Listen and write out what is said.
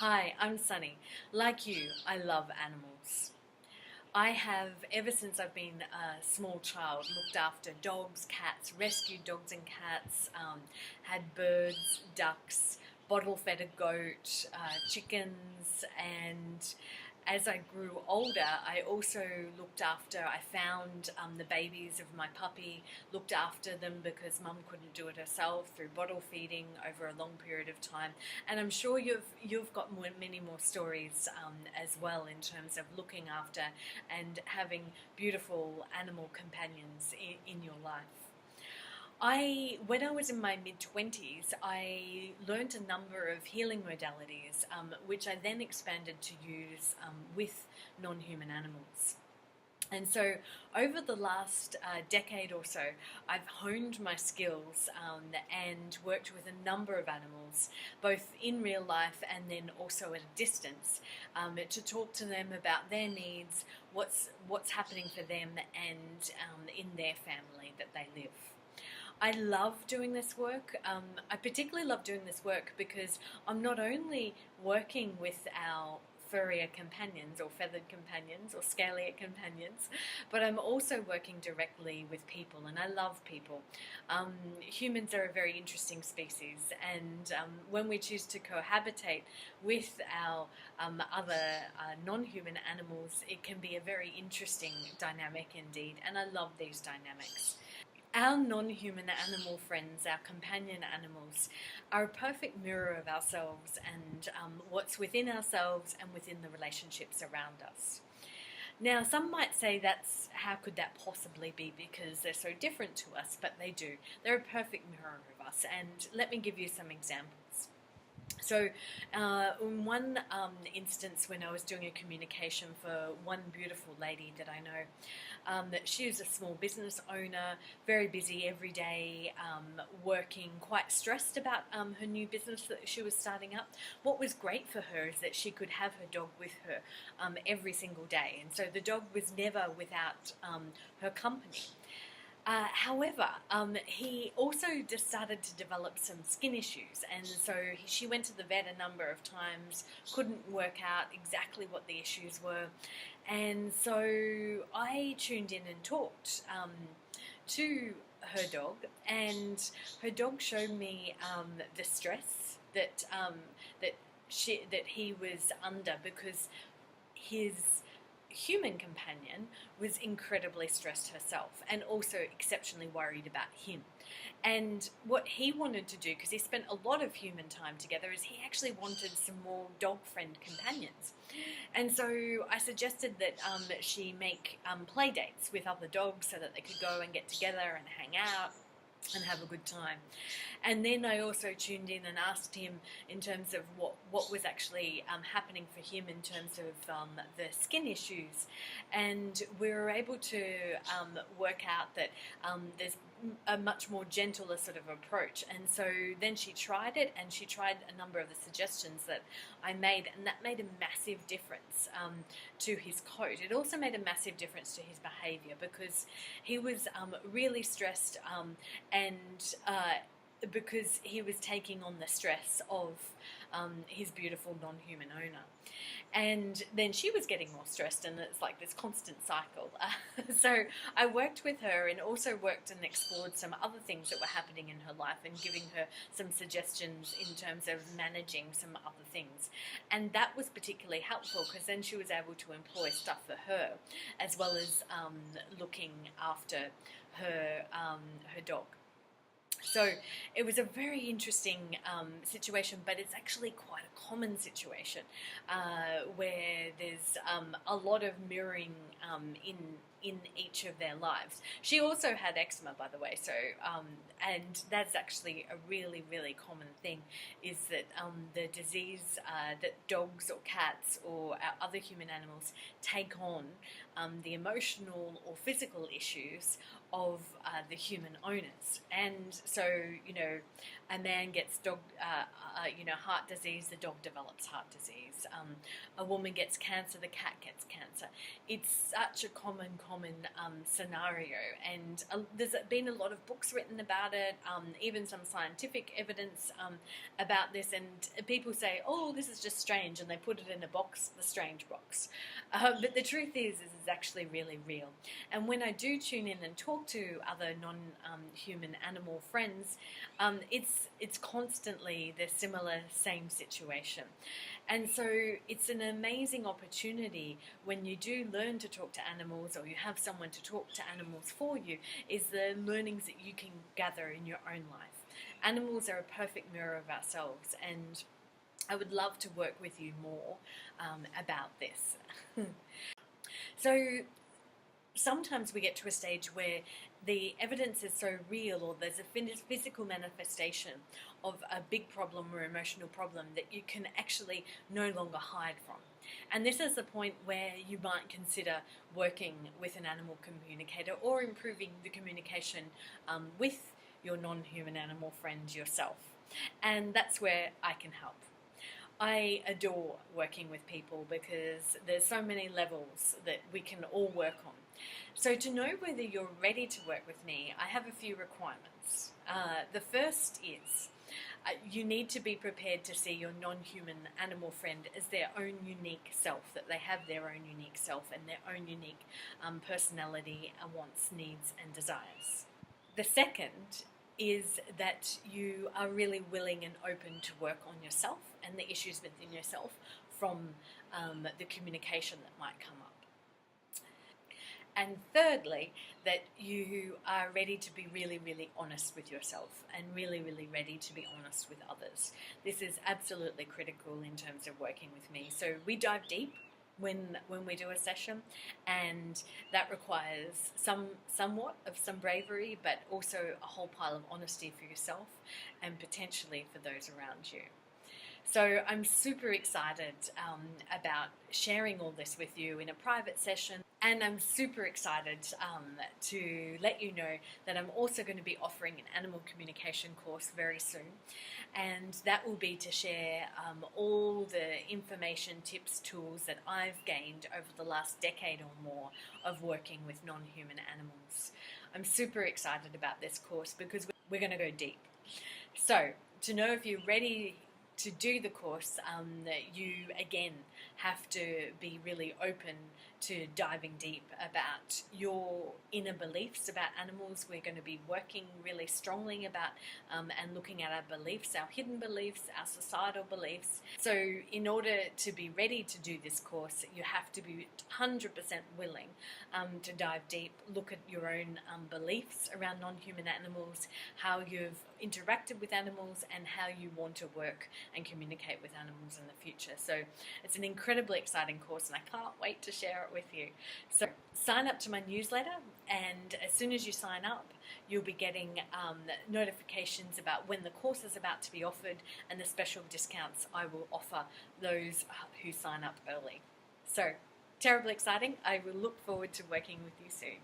Hi, I'm Sunny. Like you, I love animals. I have, ever since I've been a small child, looked after dogs, cats, rescued dogs and cats, had birds, ducks, bottle fed a goat, chickens, and as I grew older, I also looked after, I found the babies of my puppy, looked after them because mum couldn't do it herself through bottle feeding over a long period of time. And I'm sure you've got many more stories as well in terms of looking after and having beautiful animal companions in your life. When I was in my mid 20s, I learned a number of healing modalities, which I then expanded to use with non human animals. And so, over the last decade or so, I've honed my skills and worked with a number of animals, both in real life and then also at a distance, to talk to them about their needs, what's happening for them, and in their family that they live. I love doing this work. I particularly love doing this work because I'm not only working with our furrier companions or feathered companions or scalier companions, but I'm also working directly with people, and I love people. Humans are a very interesting species, and when we choose to cohabitate with our other non-human animals, it can be a very interesting dynamic indeed, and I love these dynamics. Our non human animal friends, our companion animals, are a perfect mirror of ourselves and what's within ourselves and within the relationships around us. Now, some might say how could that possibly be because they're so different to us, but they do. They're a perfect mirror of us, and let me give you some examples. So, in one instance, when I was doing a communication for one beautiful lady that I know, that she was a small business owner, very busy every day, working, quite stressed about her new business that she was starting up. What was great for her is that she could have her dog with her every single day, and so the dog was never without her company. However, he also just started to develop some skin issues, and so she went to the vet a number of times, couldn't work out exactly what the issues were, and so I tuned in and talked to her dog, and her dog showed me the stress that he was under because his human companion was incredibly stressed herself and also exceptionally worried about him. And what he wanted to do, because he spent a lot of human time together, is he actually wanted some more dog friend companions. And so I suggested that she make play dates with other dogs so that they could go and get together and hang out and have a good time. And then I also tuned in and asked him in terms of what was actually happening for him in terms of the skin issues. And we were able to work out that there's a much more gentler sort of approach. And so then she tried it, and she tried a number of the suggestions that I made, and that made a massive difference to his coat. It also made a massive difference to his behaviour because he was really stressed and because he was taking on the stress of his beautiful non-human owner. And then she was getting more stressed, and it's like this constant cycle. So I worked with her and also worked and explored some other things that were happening in her life and giving her some suggestions in terms of managing some other things. And that was particularly helpful because then she was able to employ stuff for her as well as looking after her dog. So it was a very interesting situation, but it's actually quite a common situation where there's a lot of mirroring in each of their lives. She also had eczema, by the way, so and that's actually a really, really common thing, is that the disease that dogs or cats or other human animals take on, the emotional or physical issues of the human owners. And so, A man gets heart disease, the dog develops heart disease. A woman gets cancer, the cat gets cancer. It's such a common scenario, and there's been a lot of books written about it, even some scientific evidence about this, and people say, oh, this is just strange, and they put it in a box, the strange box. But the truth is it's actually really real. And when I do tune in and talk to other non-human animal friends, it's constantly the similar same situation. And so it's an amazing opportunity when you do learn to talk to animals, or you have someone to talk to animals for you, is the learnings that you can gather in your own life. Animals are a perfect mirror of ourselves, and I would love to work with you more about this. So sometimes we get to a stage where the evidence is so real, or there's a physical manifestation of a big problem or emotional problem that you can actually no longer hide from. And this is the point where you might consider working with an animal communicator, or improving the communication with your non-human animal friend yourself. And that's where I can help. I adore working with people because there's so many levels that we can all work on. So to know whether you're ready to work with me, I have a few requirements. The first is you need to be prepared to see your non-human animal friend as their own unique self, that they have their own unique self and their own unique personality, wants, needs and desires. The second is that you are really willing and open to work on yourself and the issues within yourself from the communication that might come up. And thirdly, that you are ready to be really, really honest with yourself, and really, really ready to be honest with others. This is absolutely critical in terms of working with me. So we dive deep when we do a session, and that requires somewhat of some bravery, but also a whole pile of honesty for yourself and potentially for those around you. So I'm super excited about sharing all this with you in a private session, and I'm super excited to let you know that I'm also going to be offering an animal communication course very soon, and that will be to share all the information, tips, tools that I've gained over the last decade or more of working with non-human animals. I'm super excited about this course because we're going to go deep. So to know if you're ready to do the course, you again have to be really open to diving deep about your inner beliefs about animals. We're going to be working really strongly about and looking at our beliefs, our hidden beliefs, our societal beliefs. So in order to be ready to do this course, you have to be 100% willing to dive deep, look at your own beliefs around non-human animals, how you've interacted with animals, and how you want to work and communicate with animals in the future. So it's an incredibly exciting course, and I can't wait to share it with you. So sign up to my newsletter, and as soon as you sign up, you'll be getting notifications about when the course is about to be offered and the special discounts I will offer those who sign up early. So terribly exciting. I will look forward to working with you soon.